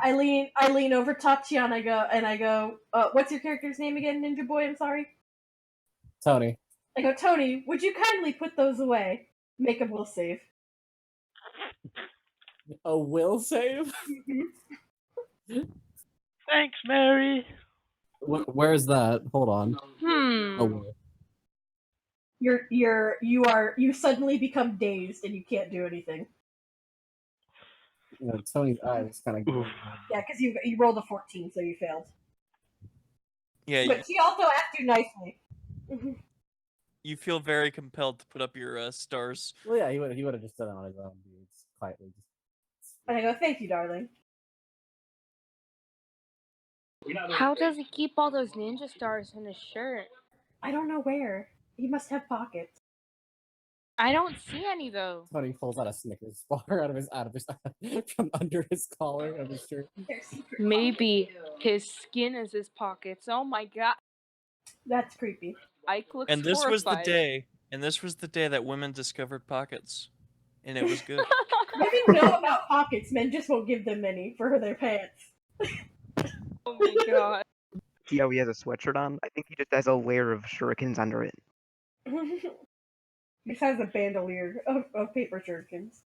I lean over Tatiana. I go, what's your character's name again, Ninja Boy? I'm sorry. Tony. I go, Tony, would you kindly put those away? Make a will save. A will save? Thanks, Mary. Where's that? Hold on. Oh, You suddenly become dazed and you can't do anything. Tony's eyes kind of. Yeah, because you rolled a 14, so you failed. Yeah, but she also asked you nicely. You feel very compelled to put up your stars. Well, yeah, he would have just done it on his own, quietly. And I go, thank you, darling. How does he keep all those ninja stars in his shirt? I don't know where. He must have pockets. I don't see any though. Tony pulls out a Snickers bar out of his from under his collar of his shirt. Maybe his skin is his pockets. Oh my god. That's creepy. Ike looks And this horrified. was the day that women discovered pockets. And it was good. Women know about pockets, men just won't give them any for their pants. Oh my god. See how he has a sweatshirt on? I think he just has a layer of shurikens under it. He just has a bandolier of paper shurikens.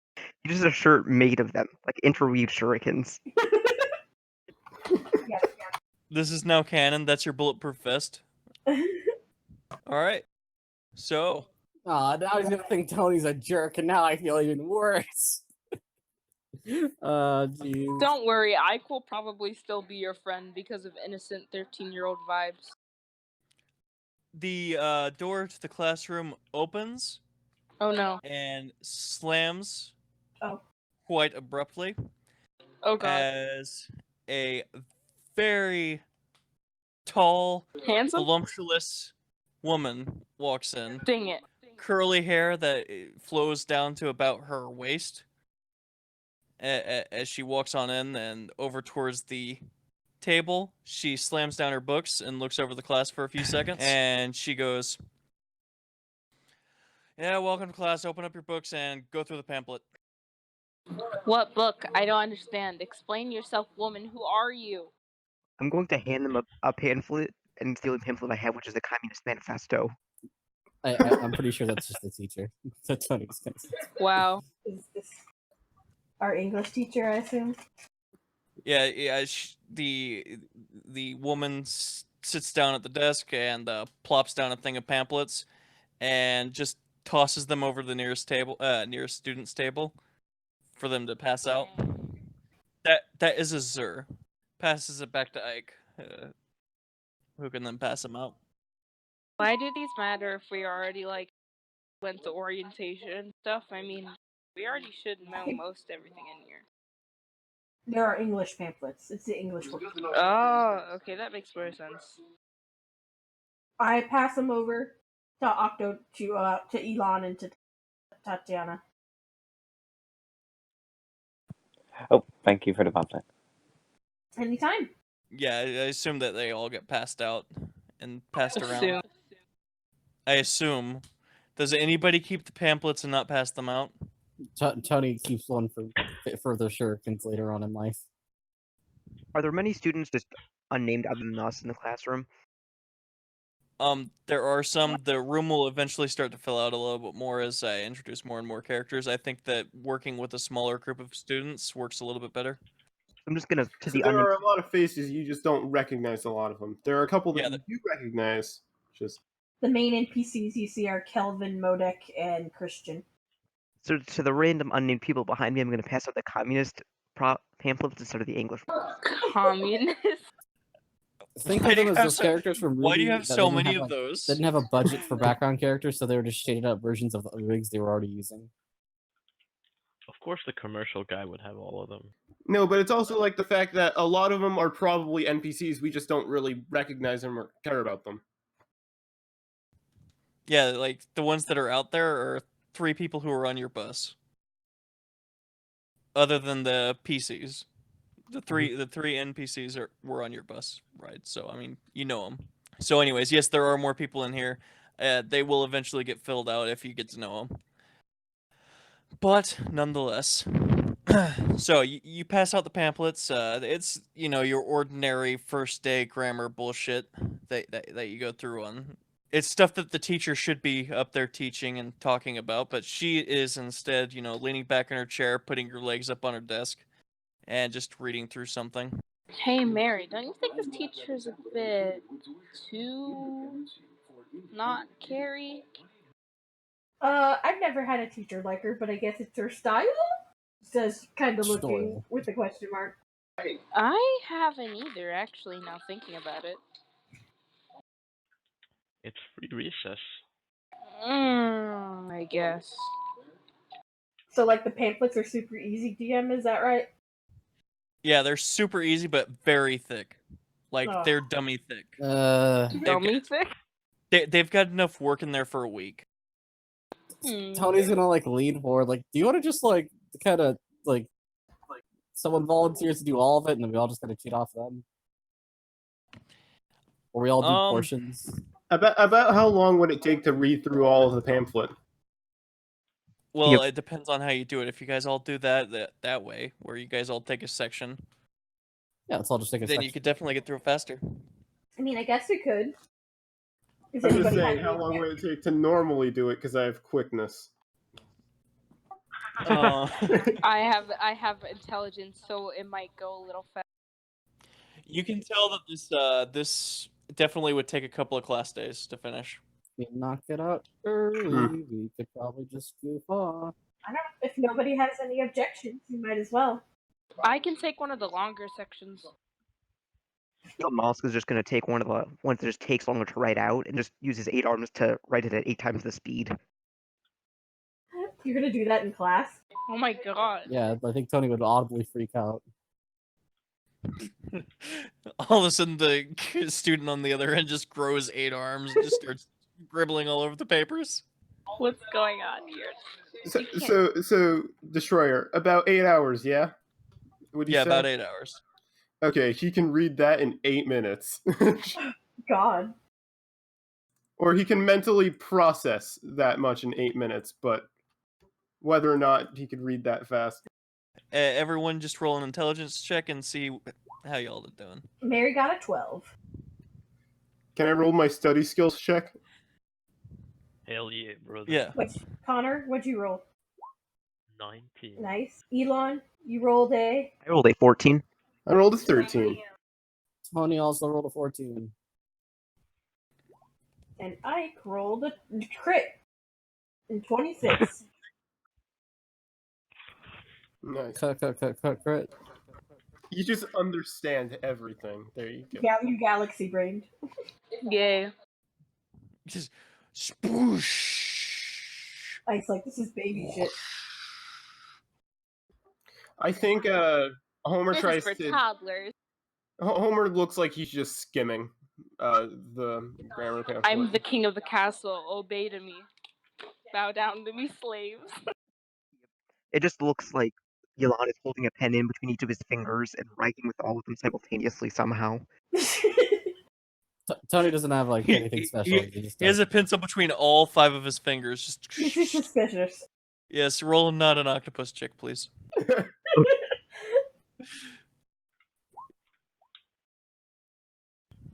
He just has a shirt made of them, like interweaved shurikens. Yeah. This is now canon. That's your bulletproof vest. Alright. So. Aw, now he's gonna think Tony's a jerk, and now I feel even worse. Jeez. Don't worry, Ike will probably still be your friend because of innocent 13-year-old vibes. The door to the classroom opens. Oh no. And slams. Oh. Quite abruptly. Oh god. As a very tall, handsome, voluptuous woman walks in. Dang it. Curly hair that flows down to about her waist. As she walks on in and over towards the table, she slams down her books and looks over the class for a few seconds. And she goes, "Yeah, welcome to class. Open up your books and go through the pamphlet." What book? I don't understand. Explain yourself, woman. Who are you? I'm going to hand them a pamphlet, and the only pamphlet I have, which is the Communist Manifesto. I'm pretty sure that's just the teacher. That's Tony's gonna say. Wow. Is this our English teacher, I assume? Yeah. The woman sits down at the desk and plops down a thing of pamphlets, and just tosses them over the nearest student's table, for them to pass out. That is a Zur. Passes it back to Ike, who can then pass them out. Why do these matter if we already went to orientation and stuff? I mean, we already should know most everything in here. There are English pamphlets. It's the English book. Oh, okay, that makes more sense. I pass them over to Octo, to Elon, and to Tatiana. Oh, thank you for the pamphlet. Anytime. Yeah, I assume that they all get passed out and passed around. I assume. Does anybody keep the pamphlets and not pass them out? Tony keeps one for further shurikens later on in life. Are there many students just unnamed other than us in the classroom? There are some. The room will eventually start to fill out a little bit more as I introduce more and more characters. I think that working with a smaller group of students works a little bit better. I'm just gonna there are a lot of faces, you just don't recognize a lot of them. There are a couple that you recognize. Just the main NPCs you see are Kelvin, Modek, and Christian. So to the random unnamed people behind me, I'm gonna pass out the communist pamphlets instead of the English. Communist. Think of them as those characters from. Why do you have so many of those? They didn't have a budget for background characters, so they were just shaded up versions of the rigs they were already using. Of course, the commercial guy would have all of them. No, but it's also like the fact that a lot of them are probably NPCs. We just don't really recognize them or care about them. Yeah, like the ones that are out there are 3 people who are on your bus. Other than the PCs. The three NPCs were on your bus ride, so I mean, you know them. So anyways, yes, there are more people in here. They will eventually get filled out if you get to know them. But nonetheless, So you pass out the pamphlets. It's your ordinary first day grammar bullshit that you go through on. It's stuff that the teacher should be up there teaching and talking about, but she is instead leaning back in her chair, putting her legs up on her desk, and just reading through something. Hey, Mary, don't you think this teacher's a bit too not Carrie? I've never had a teacher like her, but I guess it's her style? Says, kind of looking Style. with a question mark. I haven't either, actually, now thinking about it. It's free recess. I guess. So, like, the pamphlets are super easy, DM, is that right? Yeah, they're super easy, but very thick. Like, Oh. they're dummy thick. Dummy thick? They've got enough work in there for a week. Tony's gonna like lean forward, like, do you want to just like kind of like someone volunteers to do all of it, and then we all just kind of cheat off them, or we all do portions? About how long would it take to read through all of the pamphlet? Well, it depends on how you do it. If you guys all do that way, where you guys all take a section, Yeah, let's all just take a then section. you could definitely get through it faster. I mean, I guess we could. Is I'm just anybody saying, have how any long would it take to normally do it? Because I have quickness. I have intelligence, so it might go a little fast. You can tell that this definitely would take a couple of class days to finish. We knock it out early. We could probably just goof off. I don't know. If nobody has any objections, you might as well. I can take one of the longer sections. Mollusk is just going to take one that just takes longer to write out and just use his 8 arms to write it at 8 times the speed. You're gonna do that in class? Oh my god. Yeah, I think Tony would audibly freak out. All of a sudden, the student on the other end just grows 8 arms and just starts gribbling all over the papers. What's going on here? So Destroyer, about 8 hours, yeah? Would you say? About 8 hours. Okay, he can read that in 8 minutes. God. Or he can mentally process that much in 8 minutes, but whether or not he could read that fast. Everyone just roll an intelligence check and see how y'all are doing. Mary got a 12. Can I roll my study skills check? Hell yeah, brother. Yeah. Connor, what'd you roll? 19. Nice. Elon, you rolled a... I rolled a 14. I rolled a 13. Tony also rolled a 14. And Ike rolled a crit. In 26. Nice. Crit. You just understand everything. There you go. You galaxy brained. Yay. Just spoosh. Ike's like, this is baby shit. I think Homer This tries is for to. toddlers. Homer looks like he's just skimming the grammar pamphlet. I'm the king of the castle. Obey to me. Bow down to me, slaves. It just looks like Elon is holding a pen in between each of his fingers and writing with all of them simultaneously somehow. Tony doesn't have like anything special. He has a pencil between all 5 of his fingers. This is suspicious. Yes, roll not an octopus check, please.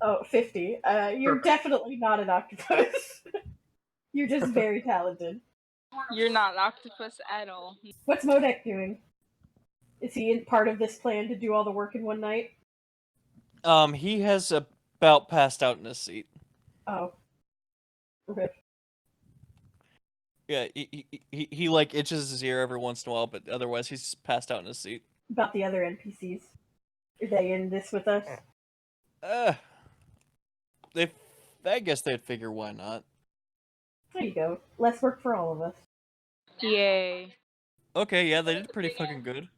Oh, 50. You're definitely not an octopus. You're just very talented. You're not an octopus at all. What's Modek doing? Is he in part of this plan to do all the work in one night? He has about passed out in his seat. Oh. Okay. Yeah, he like itches his ear every once in a while, but otherwise he's passed out in his seat. About the other NPCs. Are they in this with us? I guess they'd figure why not. There you go. Less work for all of us. Yay. Okay, yeah, they did pretty fucking good.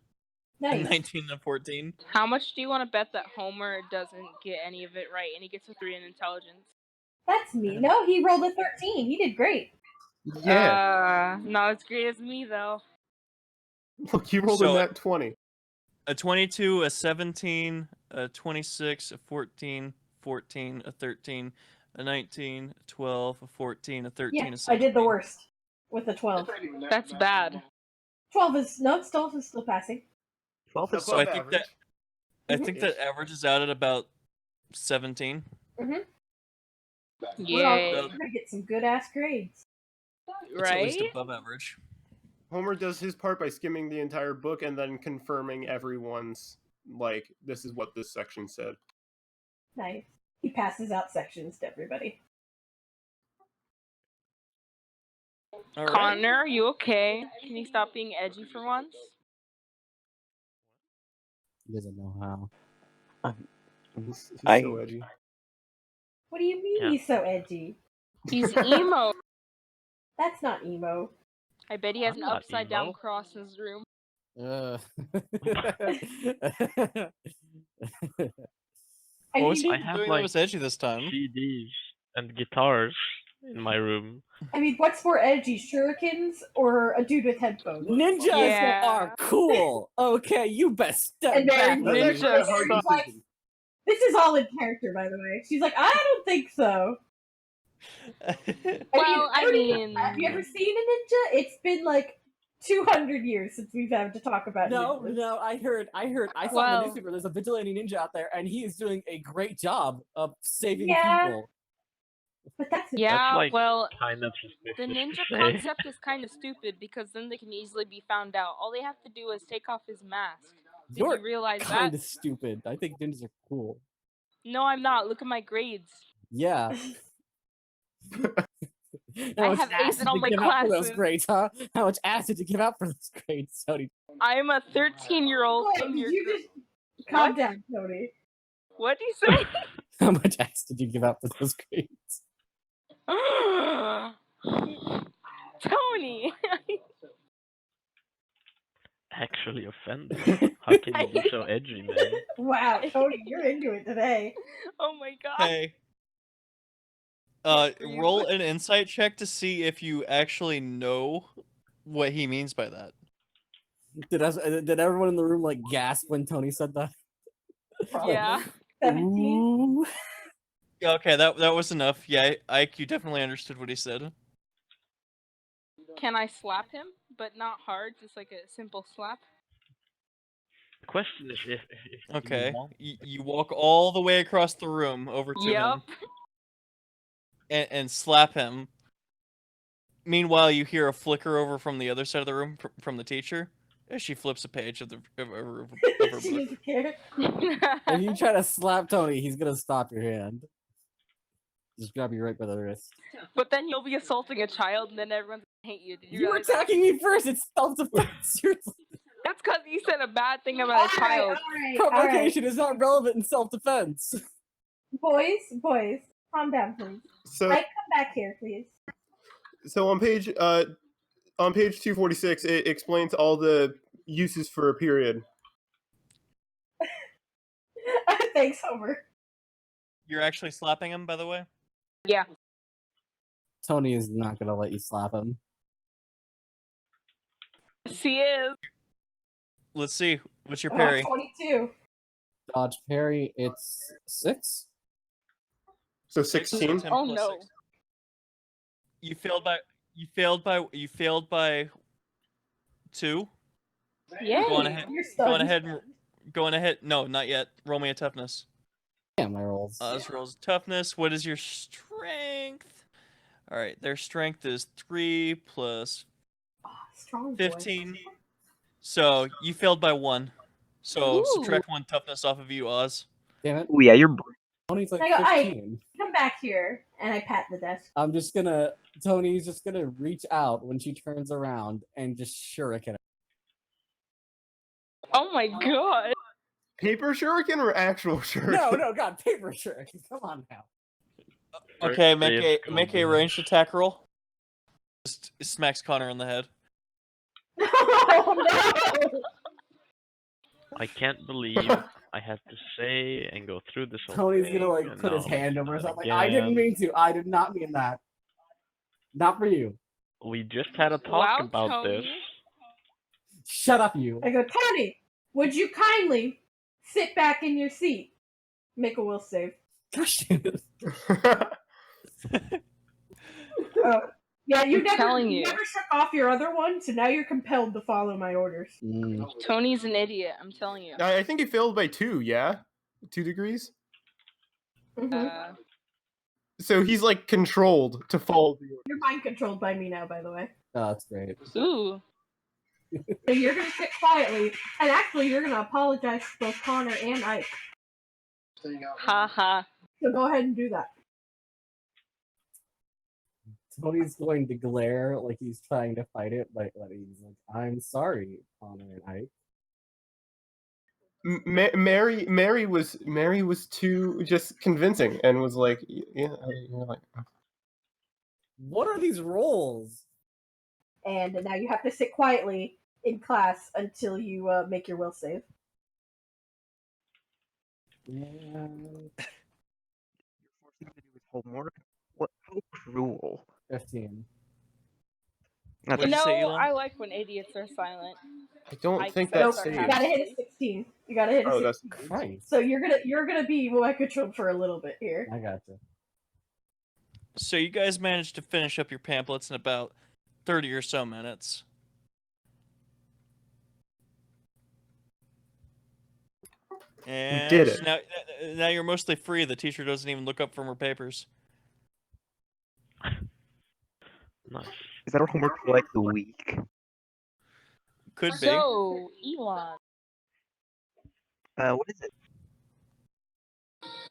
Nice. 19 and 14. How much do you want to bet that Homer doesn't get any of it right and he gets a 3 in intelligence? That's me. No, he rolled a 13. He did great. Yeah. Not as great as me, though. Look, you rolled a nat 20. A 22, a 17, a 26, a 14, 14, a 13, a 19, a 12, a 14, a 13, Yeah, a 17. I did the worst with the 12. That's bad. 12 is no, it's still passing. 12 is So I Above think average. I think that averages out at about 17. We're Yay. gonna get some good ass grades. It's at least Right? above average. Homer does his part by skimming the entire book and then confirming everyone's, like, this is what this section said. Nice. He passes out sections to everybody. All right. Connor, are you okay? Can you stop being edgy for once? He doesn't know how. He's I- so edgy. What do you mean Yeah. he's so edgy? He's emo. That's not emo. I bet he has I'm an not upside down emo. cross in his room. I What was mean, he I have, doing like, that was edgy this time? CDs and guitars in my room. what's more edgy, shurikens or a dude with headphones? Ninjas Yeah. are cool. Okay, you best step And back. they're That's lady. actually a Ninjas hard suck. decision. This is all in character, by the way. She's like, I don't think so. Well, I don't even- mean- have you ever seen a ninja? It's been like 200 years since we've had to talk about No, ninjas. no, I heard. I saw in the Well- newspaper there's a vigilante ninja out there, and he is doing a great job of saving Yeah. people. But that's Yeah, like, well, Kind of the suspicious ninja to say. concept is kind of stupid because then they can easily be found out. All they have to do is take off his mask. Did You're you realize kind that? of stupid. I think ninjas are cool. No, I'm not. Look at my grades. Yeah. I have A's in all my give out for those classes. grades, huh? How much acid did you give out for those grades, Tony? I'm a 13-year-old Wait, in your you group. just calm What? down, Tony. What do you say? How much acid did you give out for those grades? Tony! Actually offended. How can you be so edgy, man? Wow, Tony, you're into it today. Oh my god. Hey. Good for you. Roll an insight check to see if you actually know what he means by that. Did everyone in the room like gasp when Tony said that? Yeah. 17. Ooh. Okay, that was enough. Yeah, Ike, you definitely understood what he said. Can I slap him? But not hard, just like a simple slap. The question is if you Okay. want You walk all the way across the room over to Yep. him and slap him. Meanwhile, you hear a flicker over from the other side of the room from the teacher as she flips a page of her She book. doesn't care. If you try to slap Tony, he's gonna stop your hand. Just grab you right by the wrist. But then you'll be assaulting a child and then everyone's gonna hate you. Did you You were realize that? attacking me first. It's self-defense. Seriously. That's because you said a bad thing about a child. All right. Provocation is not relevant in self-defense. Boys, calm down, please. So, Mike, come back here, please. so on page 246, it explains all the uses for a period. Thanks, Homer. You're actually slapping him, by the way? Yeah. Tony is not gonna let you slap him. She is. Let's see. What's your Oh, parry? 22. Dodge parry, it's 6. So Six, 16. 10 Oh plus no. 6. You failed by 2. Yeah. Go on ahead. You're Go on stunned. ahead. Go on ahead. No, not yet. Roll me a toughness. Yeah, my rolls. This rolls toughness. What is your strength? All right, their strength is 3 plus Strong boy. 15. So you failed by 1. So Ooh. subtract 1 toughness off of you, Oz. Damn it. Oh yeah, you're. Tony's like I go, "Ike." 15. Come back here. And I pat the desk. Tony's just gonna reach out when she turns around and just shuriken her. Oh my god. Paper shuriken or actual shuriken? No, God, paper shuriken. Come on now. Okay, Birthday is make a coming. ranged attack roll. Just smacks Connor in the head. Oh, no! I can't believe I had to say and go through this whole Tony's thing, gonna like and put his now hand it's over his done mouth. Like, I didn't again. mean to. I did not mean that. Not for you. We just had a talk Wow, about Tony. this. Shut up, you. I go, Tony, would you kindly sit back in your seat? Make a will save. Gosh damn it. Oh, Yeah, you never, telling you you. never shook off your other one, so now you're compelled to follow my orders. Tony's an idiot. I'm telling you. I think he failed by 2. Yeah, 2 degrees. Mm-hmm. So he's like controlled to follow the order. You're mind controlled by me now, by the way. Oh, that's great. Ooh. So you're gonna sit quietly, and actually, you're gonna apologize to both Connor and Ike. Ha ha. So go ahead and do that. Tony's going to glare like he's trying to fight it, but he's like, "I'm sorry, Connor and Ike." Mary was too just convincing and was like, yeah, you're like, What are these rolls? And now you have to sit quietly in class until you make your will save. Yeah. You're forcing him to do his homework. What? How cruel. 15. That's What'd you say, Elon? I like when idiots are silent. I don't Ike think said that's sarcastic. You gotta hit a 16. You gotta hit a Oh, that's 16. Christ. So you're gonna be mind controlled for a little bit here. I gotcha. So you guys managed to finish up your pamphlets in about 30 or so minutes. And did it. Now you're mostly free. The teacher doesn't even look up from her papers. Nice. Is that our homework for like the week? Could be. So, Elon, What is it?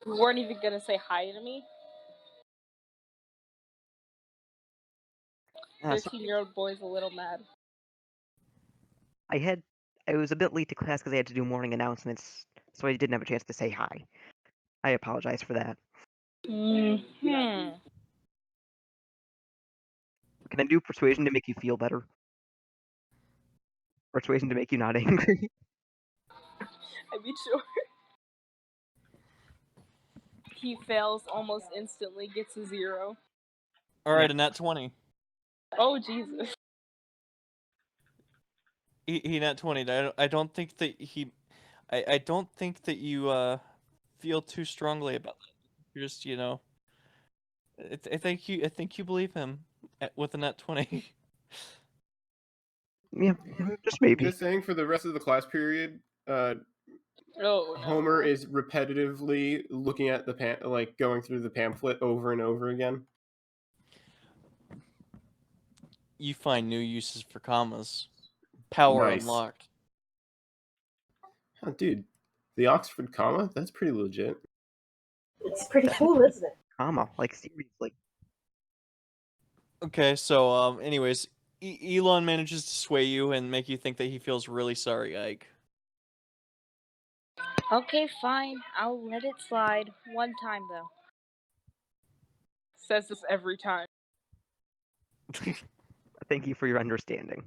you weren't even gonna say hi to me? So 13-year-old boy's a little mad. I was a bit late to class because I had to do morning announcements, so I didn't have a chance to say hi. I apologize for that. Hmm. Can I do persuasion to make you feel better? Persuasion to make you not angry? I mean, sure. He fails almost instantly, gets a 0. All right, a nat 20. Oh, Jesus. He nat 20. I don't think that he. I don't think that you feel too strongly about that. You're just I think you believe him with a nat 20. Yeah, just maybe. Just saying for the rest of the class period, Oh, no. Homer is repetitively looking at the going through the pamphlet over and over again. You find new uses for commas. Power Nice. unlocked. Oh, dude, the Oxford comma? That's pretty legit. It's pretty cool, isn't it? Comma, like seriously. Okay, so anyways, Elon manages to sway you and make you think that he feels really sorry, Ike. Okay, fine. I'll let it slide. One time, though. Says this every time. Thank you for your understanding.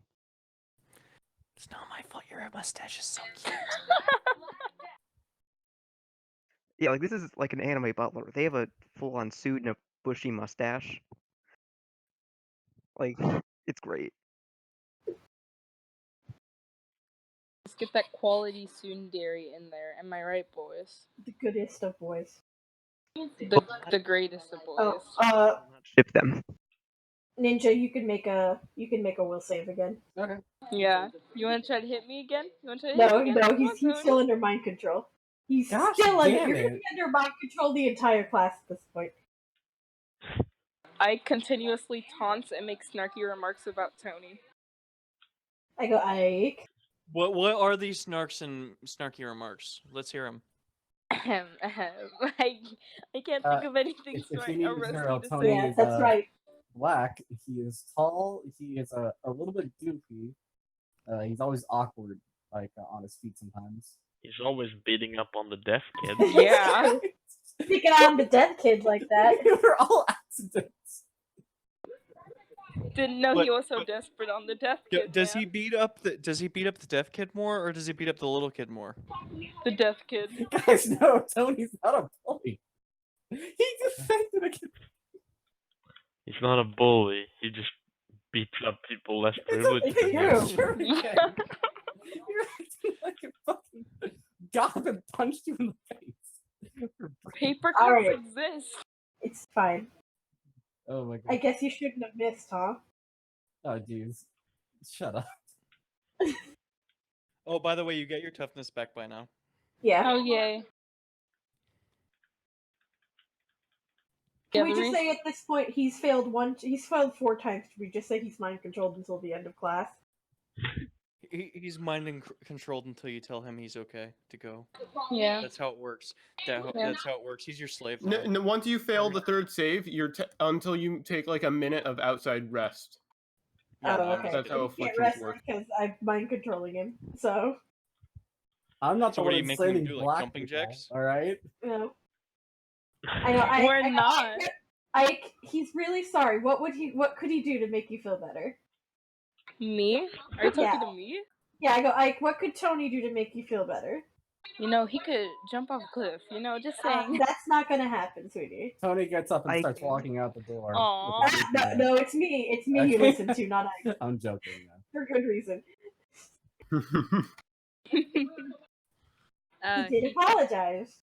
It's not my fault. Your mustache is so cute. Yeah, like this is like an anime butler. They have a full-on suit and a bushy mustache. Like, it's great. Let's get that quality tsundere in there. Am I right, boys? The goodest of boys. The greatest of boys. Oh, Ship them. Ninja, you can make a will save again. Okay. Yeah. You want to try to hit me again? You want to try to hit No, me again? no, Come he's on, Tony. still under mind control. He's Gosh still under. damn You're gonna it. be under mind control the entire class at this point. I continuously taunts and makes snarky remarks about Tony. I go, Ike. What are these snarky remarks? Let's hear them. I can't think of anything if you right need or to risky zero to Tony say. Yeah, is, that's right. Black. He is tall. He is a little bit goofy. He's always awkward, like on his feet sometimes. He's always beating up on the deaf kid. Yeah. Picking on the dead kid like that. We're all accidents. Didn't know But- he was so desperate on the deaf kid. Does man. he beat up the deaf kid more, or does he beat up the little kid more? The deaf kid. Guys, no, Tony's not a bully. He defended a kid. He's not a bully. He just beats up people less It's privileged okay, than you're a him. jerk. You're acting like a fucking god and punched you in the face. Paper cups Alright. exist. It's fine. Oh my I god. guess you shouldn't have missed, huh? Oh jeez. Shut up. Oh, by the way, you get your toughness back by now. Yeah. Oh yay. Can Yeah, we the just re- say at this point he's failed 4 times? Can we just say he's mind controlled until the end of class? He's mind controlled until you tell him he's okay to go. Yeah. That's how it works. That's how it works. He's your slave now. Once you fail the third save, you're until you take like a minute of outside rest. Yeah, no, Oh, I'm okay. just That's kidding. how He can't afflictions rest work. because I'm mind controlling him. So, I'm not So the what one are you making him enslaving do, like black jumping people, jacks? alright? I know. We're not. Ike, he's really sorry. What could he do to make you feel better? Me? Are you talking Yeah. to me? Yeah, I go, Ike, what could Tony do to make you feel better? You know, he could jump off a cliff. You know, just saying. That's not gonna happen, sweetie. Tony gets up and I- starts walking out the door. Aw. with a safety net. No, it's me. It's me you listen to, not Ike. I'm joking, man. For good reason. Uh, He did apologize.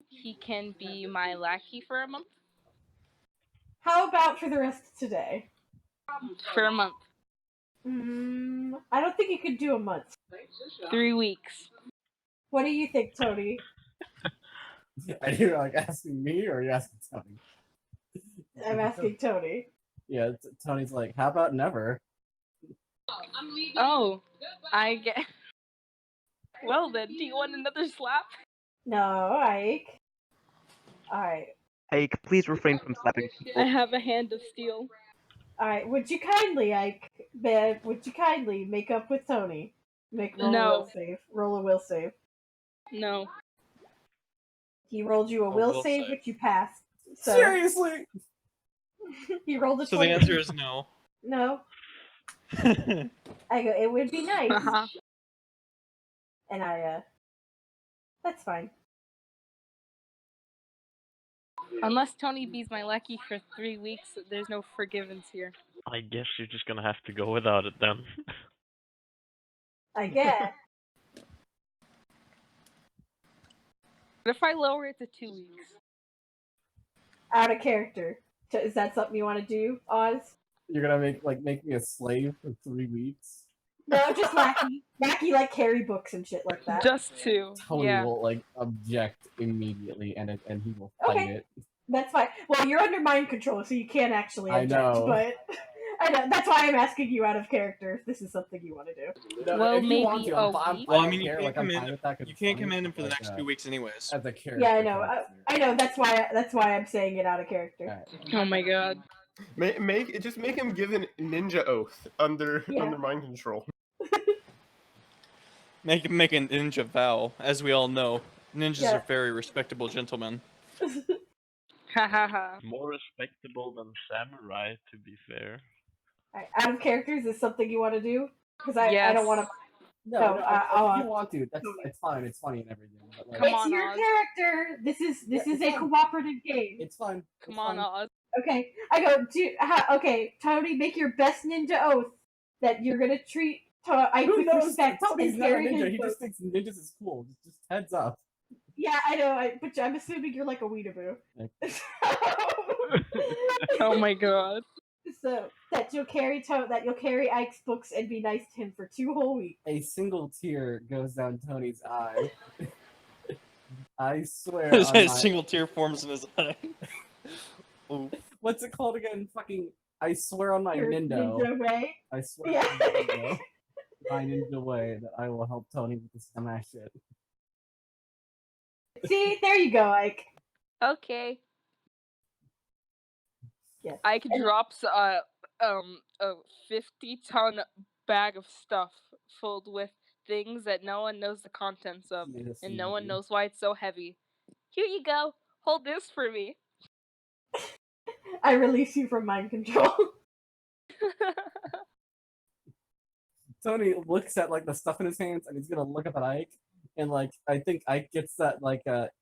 he can be my lackey for a month. How about for the rest of today? For a month. I don't think you could do a month. 3 weeks. What do you think, Tony? Are you like asking me or are you asking Tony? I'm asking Tony. Yeah, Tony's like, how about never? Oh, I get. Well then, do you want another slap? No, Ike. Alright. Ike, please refrain from slapping I people. have a hand of steel. Alright, would you kindly, Ike, babe, would you kindly make up with Tony? Roll No. a will save. Roll a will save. No. He rolled you a will will save, save. which you passed. So Seriously? he rolled a So the 20. answer is no. No. I go, it would be nice. Uh-huh. And that's fine. Unless Tony bees my lackey for 3 weeks, there's no forgiveness here. I guess you're just gonna have to go without it then. I guess. What if I lower it to 2 weeks? Out of character. So is that something you want to do, Oz? You're gonna make me a slave for 3 weeks? No, just lackey. Lackey, like, carry books and shit like that. Just 2. Tony Yeah. will like object immediately and he will fight Okay. it. That's fine. Well, you're under mind control, so you can't actually I object, know. but I know that's why I'm asking you out of character if this is something you want to do. No, Well, if you want maybe to, a I'm week? Well, I I don't mean, you care, can't like, I'm come fine in. with that 'cause You it's can't funny, come in for the like, next 2 weeks anyways. as a character. Yeah, I know. character. I know. That's why I'm saying it out of character. Alright. Oh my god. Just make him give a ninja oath under Yeah. mind control. Make him make a ninja vow. As we all know, ninjas Yeah. are very respectable gentlemen. Ha ha ha. More respectable than samurai, to be fair. Alright, out of characters is something you want to do? Because I Yes. don't want to. No, No, if you want to, it's fine. It's funny and everything. But, like, Come It's on, your Oz. character. This is it's a fine. cooperative game. It's fine. Come it's on, fine. Oz. Okay, I go. Okay, Tony, make your best ninja oath that you're gonna treat Ike Who with knows? respect Tony's and not a carry ninja. his He book. just thinks ninjas is cool. Just heads up. Yeah, I know, but I'm assuming you're like a weeaboo. Oh my god. So that you'll carry Ike's books and be nice to him for 2 whole weeks. A single tear goes down Tony's eye. I swear. on A my- single tear forms in his eye. Ooh. What's it called again? Fucking. I swear on my Your Nindo. ninja way. I swear Yeah. on my Nindo. My ninja way that I will help Tony with this dumbass shit. See, there you go, Ike. Okay. Yes. Ike drops a 50-ton bag of stuff filled with things that no one knows the contents of, Yes, and no one indeed. knows why it's so heavy. Here you go. Hold this for me. I release you from mind control. Tony looks at like the stuff in his hands and he's gonna look up at Ike and like I think Ike gets that like that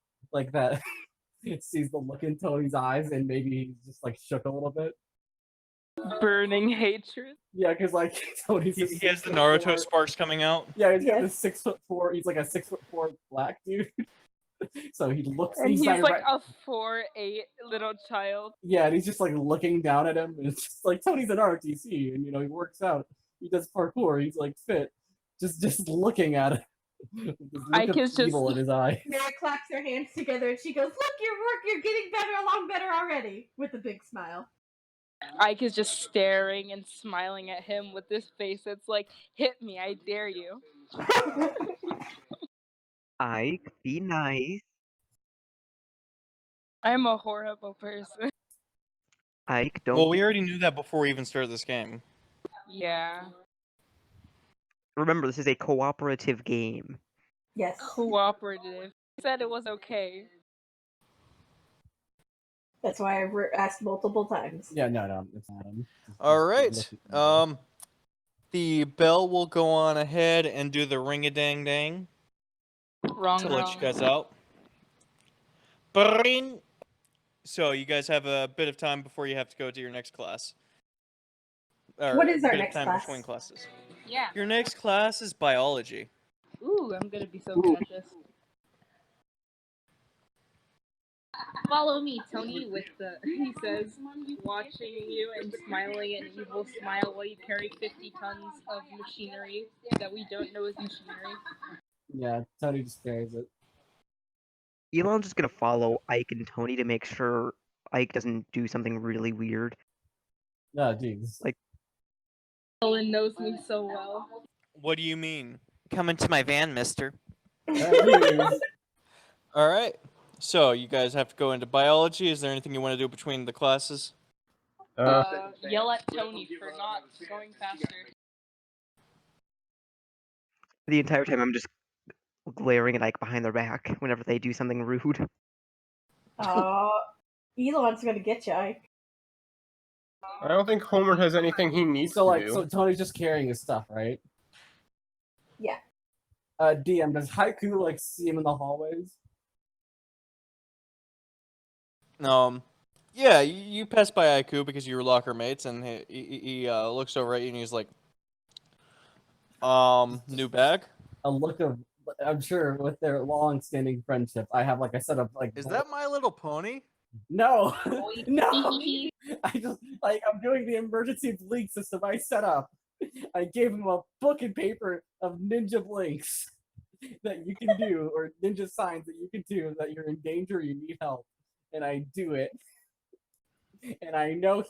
sees the look in Tony's eyes and maybe he's just like shook a little bit. Burning hatred. Yeah, because like Tony's He just has the 6'4". Naruto sparks coming out. Yeah, he's got Yes. this 6'4". He's like a 6'4" black dude. So he looks. And he's like like a 4'8" little child. Yeah, and he's just like looking down at him, and it's just like Tony's an ROTC, and he works out, he does parkour, he's like fit, just looking at him. With this look Ike of is just- evil in his eye. Mary claps her hands together and she goes, "Look, your work, you're getting better already," with a big smile. Ike is just staring and smiling at him with this face that's like, "Hit me, I dare you." Ike, be nice. I'm a horrible person. Ike, don't. Well, we already knew that before we even started this game. Yeah. Remember, this is a cooperative game. Yes. Cooperative. He said it was okay. That's why I asked multiple times. Yeah, no, it's not him. All right. The bell will go on ahead and do the ring-a-dang-dang Wrong. to let you guys out. Bring. So you guys have a bit of time before you have to go to your next class. Or What is our a bit next of time class? between classes. Yeah. Your next class is biology. Ooh, I'm gonna be so good at this. Follow me, Tony, with the, he says, watching you and smiling an evil smile while you carry 50 tons of machinery that we don't know is machinery. Yeah, Tony just carries it. Elon's just gonna follow Ike and Tony to make sure Ike doesn't do something really weird. Oh, jeez. Like- Elon knows me so well. What do you mean? Come into my van, mister. All right. So you guys have to go into biology. Is there anything you want to do between the classes? Yell at Tony for not going faster. The entire time I'm just glaring at Ike behind their back whenever they do something rude. Elon's gonna get you, Ike. I don't think Homer has anything he needs So to like, do. so Tony's just carrying his stuff, right? Yeah. DM, does Haiku like see him in the hallways? Yeah, you pass by Aiku because you were locker mates, and he looks over at you and he's like, new bag? A look of, I'm sure with their long-standing friendship, I have like a set of like. Is that My Little Pony? No, no. I just like I'm doing the emergency blink system I set up. I gave him a book and paper of ninja blinks that you can do, or ninja signs that you can do that you're in danger, or you need help, and I do it. And I know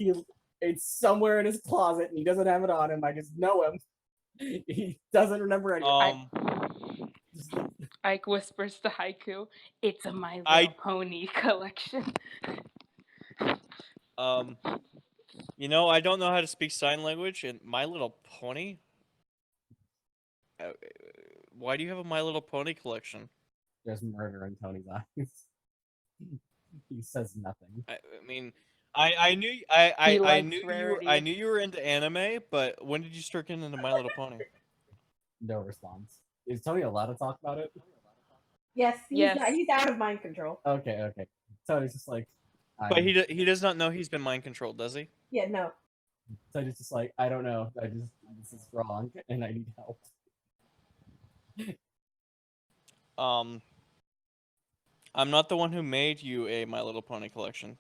it's somewhere in his closet, and he doesn't have it on him. I just know him. He doesn't remember anything. Ike whispers to Haiku, "It's a My Little Pony collection." I don't know how to speak sign language, and My Little Pony? Why do you have a My Little Pony collection? There's murder in Tony's eyes. He says nothing. I knew you were into anime, but when did you start getting into My Little Pony? No response. Is Tony allowed to talk about it? Yes, Yes. He's out of mind control. Okay. Tony's just like. But he does not know he's been mind controlled, does he? Yeah, no. Tony's just like, I don't know. This is wrong, and I need help. I'm not the one who made you a My Little Pony collection,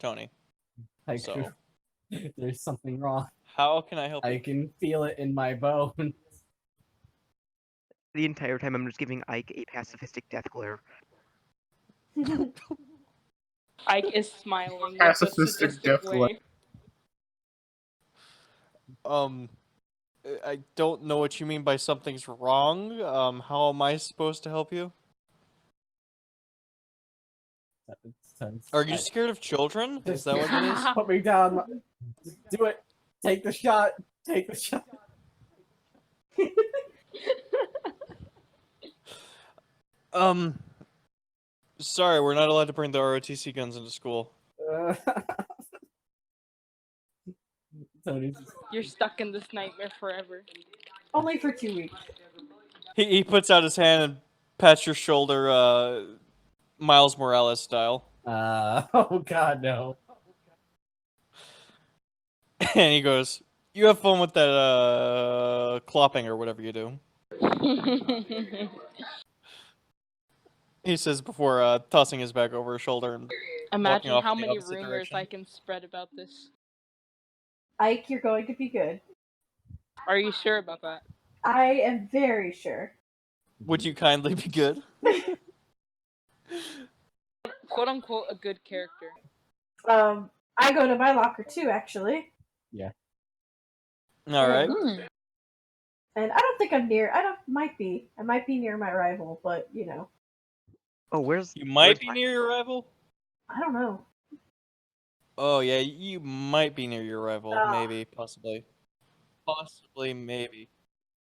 Tony. So there's something wrong. How can I help you? I can feel it in my bones. The entire time I'm just giving Ike a pacifistic death glare. Ike is smiling. Pacifistic death glare. I don't know what you mean by something's wrong. How am I supposed to help you? Are you scared of children? Is that what it is? Put me down. Just do it. Take the shot. Take the shot. Sorry, we're not allowed to bring the ROTC guns into school. Tony's. You're stuck in this nightmare forever. Only for 2 weeks. He puts out his hand and pats your shoulder, Miles Morales style. Oh god, no. And he goes, "You have fun with that, clopping or whatever you do." He says before tossing his bag over his shoulder and Imagine off how in the many opposite rumors direction. I can spread about this. Ike, you're going to be good. Are you sure about that? I am very sure. Would you kindly be good? Quote unquote a good character. I go to my locker too, actually. All right. And I don't think I'm near. I might be near my rival, but you know. Oh, where's You might where's be my- near your rival. I don't know. Oh yeah, you might be near your rival. Ah. Maybe, possibly, maybe.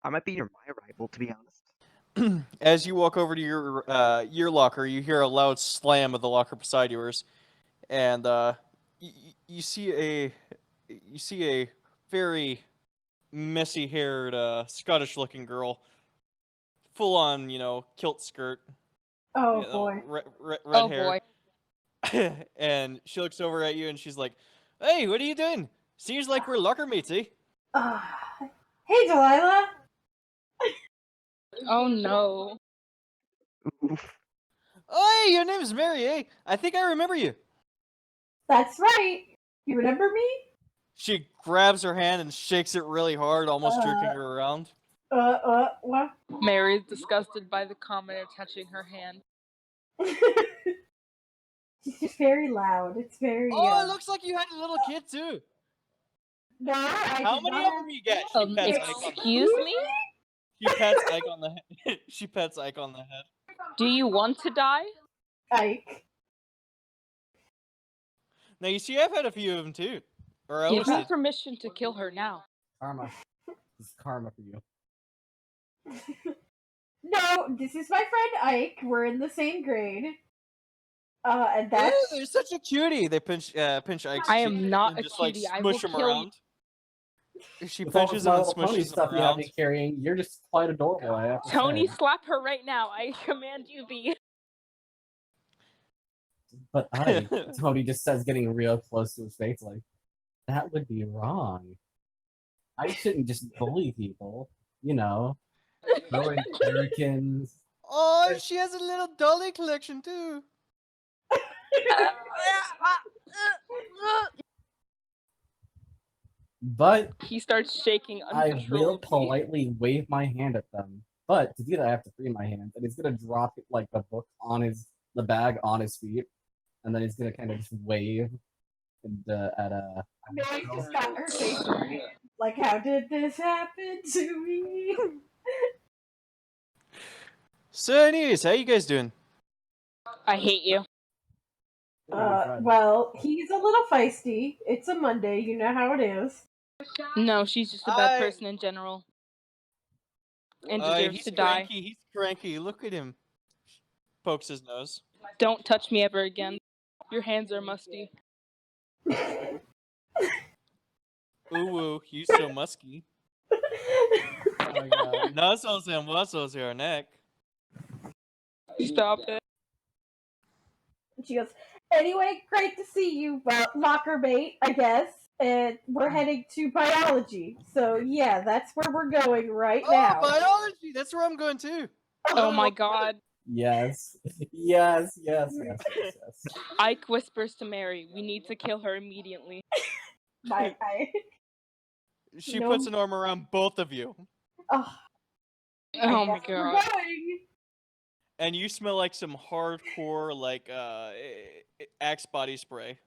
I might be near my rival, to be honest. As you walk over to your locker, you hear a loud slam of the locker beside yours, and you see a very messy-haired Scottish-looking girl, full on kilt skirt, Oh boy. red Oh hair, boy. and she looks over at you and she's like, "Hey, what are you doing? Seems like we're locker mates, eh?" Hey, Delilah. Oh no. Oof. "Oh, hey, your name's Mary, eh? I think I remember you." That's right. You remember me? She grabs her hand and shakes it really hard, almost jerking her around. What? Mary is disgusted by the commenter touching her hand. She's just very loud. It's very. Oh, it looks like you had a little kid too. No, How many of them you get? She pets Ike on the Excuse me? She pets Ike on the head. She pets Ike on the head. Do you want to die? Ike. Now you see, I've had a few of them too. Or I Give always me did. permission to kill her now. Karma. This is karma for you. No, this is my friend Ike. We're in the same grade. And Oh, that's. they're such a cutie. They pinch Ike's I cheek am not and a just cutie. like I will smush him kill you. around. She With all pinches this him My and Little Pony smushes him stuff you have around. me carrying, you're just quite adorable. I have to Tony, say. slap her right now. I command you be. But Tony just says, getting real close to his face, like, that would be wrong. I shouldn't just bully people, throwing shurikens. Oh, she has a little dolly collection too. But He starts shaking I will uncontrollably. politely wave my hand at them. But to do that, I have to free my hands, and he's gonna drop like the book on the bag on his feet, and then he's gonna kind of just wave at Mary just got her face right. Like, how did this happen to me? So, anyways, how you guys doing? I hate you. Well, he's a little feisty. It's a Monday. You know how it is. No, she's just a bad person in general. And deserves to die. He's cranky. Look at him. Pokes his nose. Don't touch me ever again. Your hands are musty. Ooh, woo, you so musky. Oh my god. Nuzzles and wuzzles your neck. Stop it. She goes, anyway, great to see you, locker mate, I guess. And we're heading to biology. So, yeah, that's where we're going right now. Oh, biology! That's where I'm going too. Oh my god. Yes. Yes. Ike whispers to Mary, we need to kill her immediately. She No. puts an arm around both of you. Oh Oh my we're god. going. And you smell like some hardcore, like, Axe body spray.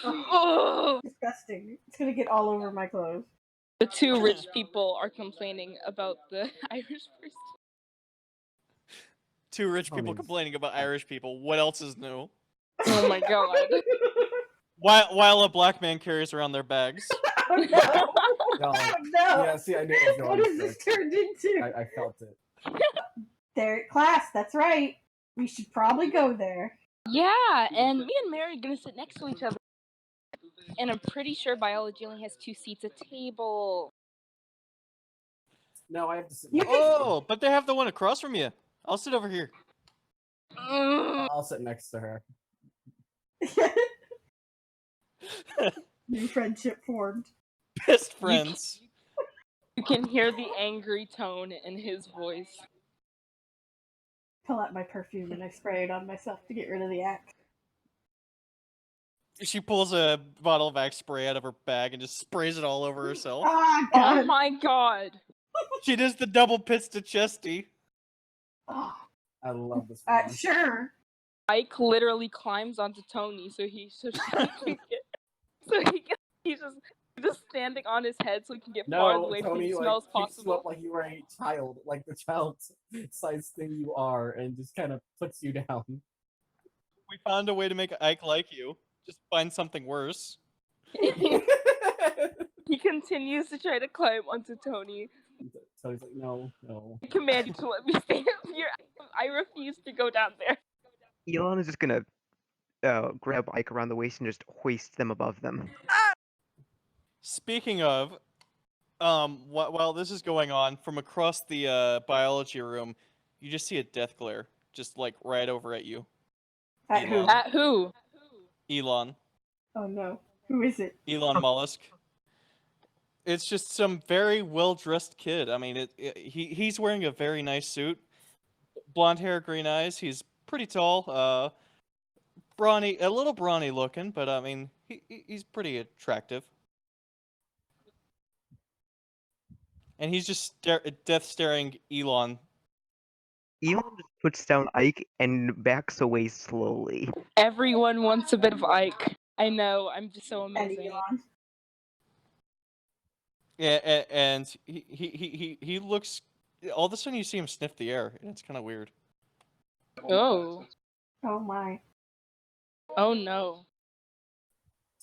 Oh! Disgusting. It's gonna get all over my clothes. The two rich people are complaining about the Irish person. Two rich people complaining about Irish people. What else is new? Oh my god. While a black man carries around their bags. Oh no! No. Oh no! Yeah, see, I knew it was going What is this turned into? I felt it. They're at class, that's right. We should probably go there. Yeah, and me and Mary are gonna sit next to each other. And I'm pretty sure biology only has 2 seats a table. No, I have to sit. Oh, but they have the one across from you. I'll sit over here. I'll sit next to her. New friendship formed. Best friends. You can hear the angry tone in his voice. pull out my perfume and I spray it on myself to get rid of the axe. She pulls a bottle of Axe spray out of her bag and just sprays it all over herself. Oh, Oh God. my god. She does the double pits to chesty. Oh, I love this one. sure. Ike literally climbs onto Tony he's just standing on his head so he can get far No, away from Tony, the like, smells picks you possible. up like you were a child, like the child-sized thing you are, and just kind of puts you down. We found a way to make Ike like you. Just find something worse. He continues to try to climb onto Tony. Tony's like, no. I command you to let me stay up here. I refuse to go down there. Elon is just gonna grab Ike around the waist and just hoist them above them. Speaking of, while this is going on, from across the biology room, you just see a death glare, just like right over at you. At who? Elon. At who? Elon. Oh, no. Who is it? Elon Mollusk. It's just some very well-dressed kid. I mean, he's wearing a very nice suit. Blonde hair, green eyes. He's pretty tall. Brawny, a little brawny looking, but I mean, he's pretty attractive. And he's just death staring Elon. Elon just puts down Ike and backs away slowly. Everyone wants a bit of Ike. I know, I'm just so And amazing. Elon. Yeah, and he looks. All of a sudden, you see him sniff the air, and it's kind of weird. Oh. Oh, my. Oh no.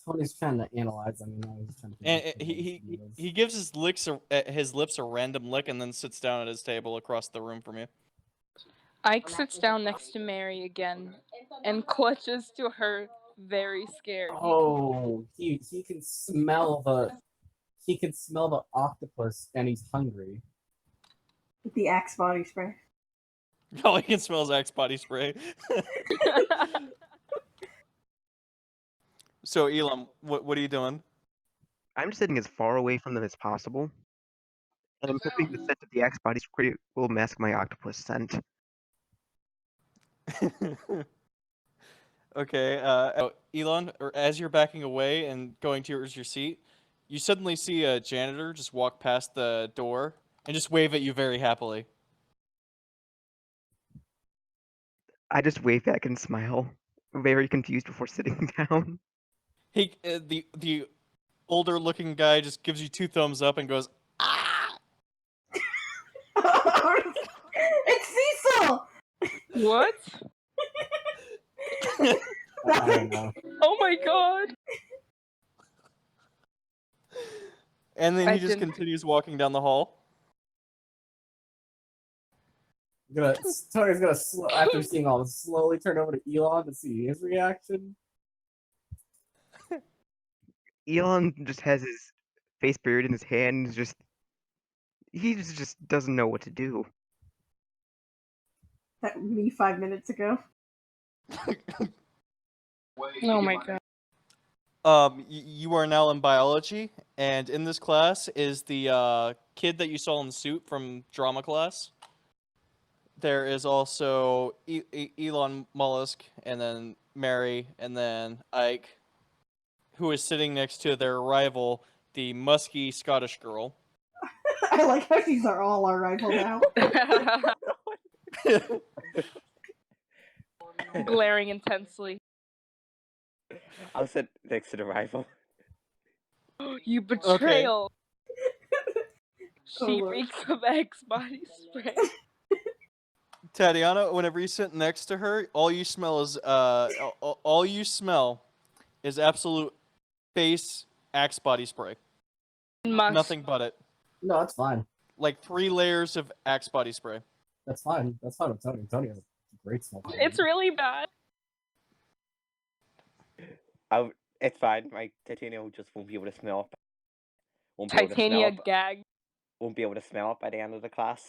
Tony's trying to analyze them, he's trying to And figure out he gives his lips a random lick, and then sits down at his table across the room from you. Ike sits down next to Mary again and clutches to her, very scared. Oh, he can smell the octopus, and he's hungry. With the axe body spray. All he can smell is Axe body spray. So, Elon, what are you doing? I'm just sitting as far away from them as possible, and I'm hoping the scent of the axe body spray will mask my octopus scent. Okay, Elon, as you're backing away and going towards your seat, you suddenly see a janitor just walk past the door and just wave at you very happily. I just wave back and smile, very confused before sitting down. The older looking guy just gives you 2 thumbs up and goes, "Ah!" It's Cecil! What? I don't know. Oh my god! And then I he just didn't- continues walking down the hall. Tony's gonna after seeing all this, slowly turn over to Elon to see his reaction. Elon just has his face buried in his hand, he just doesn't know what to do. That me 5 minutes ago. Oh my god. You are now in biology, and in this class is the kid that you saw in the suit from drama class. There is also Elon Mollusk, and then Mary, and then Ike, who is sitting next to their rival, the musky Scottish girl. I like how these are all our rival now. Glaring intensely. I'll sit next to the rival. You betrayal! Oh, She Lord. reeks of Axe body spray. Tatiana, whenever you sit next to her, all you smell is absolute face Axe body spray. Musk. Nothing but it. No, that's fine. Like 3 layers of Axe body spray. That's fine. That's fine with Tony. Tony has a great smell. It's really bad. It's fine. My Titania just won't be able to smell it. Titania gag. Won't be able to smell it by the end of the class.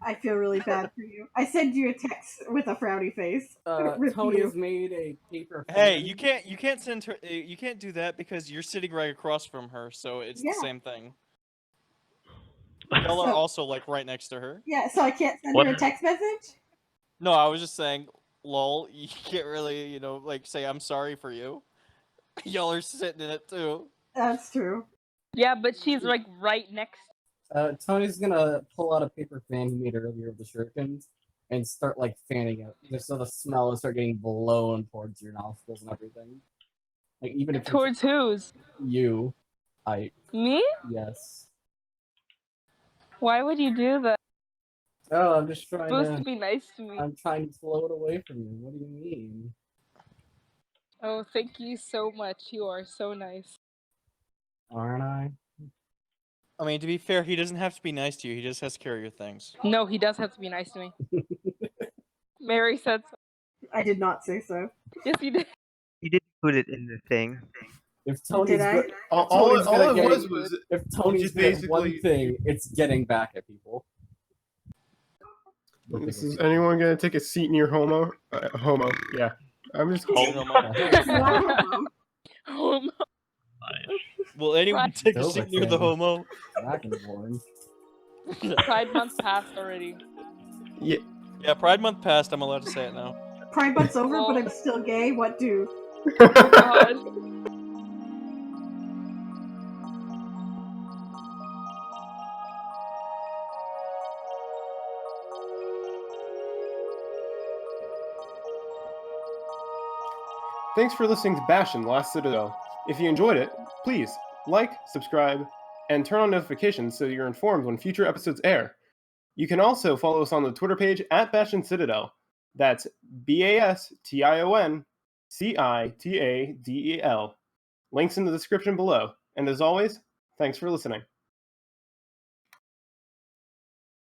I feel really bad for you. I send you a text with a frowny face. Rip Tony's you. made a paper. Hey, fan. you can't send her. You can't do that because you're sitting right across from her, so it's Yeah. the same thing. Y'all are also like right next to her. Yeah, so I can't send What? her a text message? No, I was just saying, lol, you can't really, like, say I'm sorry for you. Y'all are sitting in it, too. That's true. Yeah, but she's like right next. Tony's gonna pull out a paper fan he made earlier of the shurikens and start like fanning it, just so the smell will start getting blown towards your nostrils and everything. Like even if Towards whose? you, Me? yes. Why would you do that? Oh, I'm just trying Supposed to to. be nice to me. I'm trying to float away from you. What do you mean? Oh, thank you so much. You are so nice. Aren't I? I mean, to be fair, he doesn't have to be nice to you. He just has to carry your things. No, he does have to be nice to me. Mary said so. I did not say so. Yes, he did. You did put it in the thing. If Tony's Did I? good, All it getting- was if Tony's just good at one basically- thing, it's getting back at people. Is anyone gonna take a seat near Homo? Homo, yeah. I'm just Homo. Will anyone Right. take a Those seat are near the things. homo? Dragonborn. Pride month passed already. Yeah. Yeah, Pride Month passed. I'm allowed to say it now. Pride Month's over, Well- but I'm still gay. What do? God. Thanks for listening to Bastion: Last Citadel. If you enjoyed it, please like, subscribe, and turn on notifications so you're informed when future episodes air. You can also follow us on the Twitter page at Bastion Citadel. That's BASTIONCITADEL. Links in the description below. And as always, thanks for listening.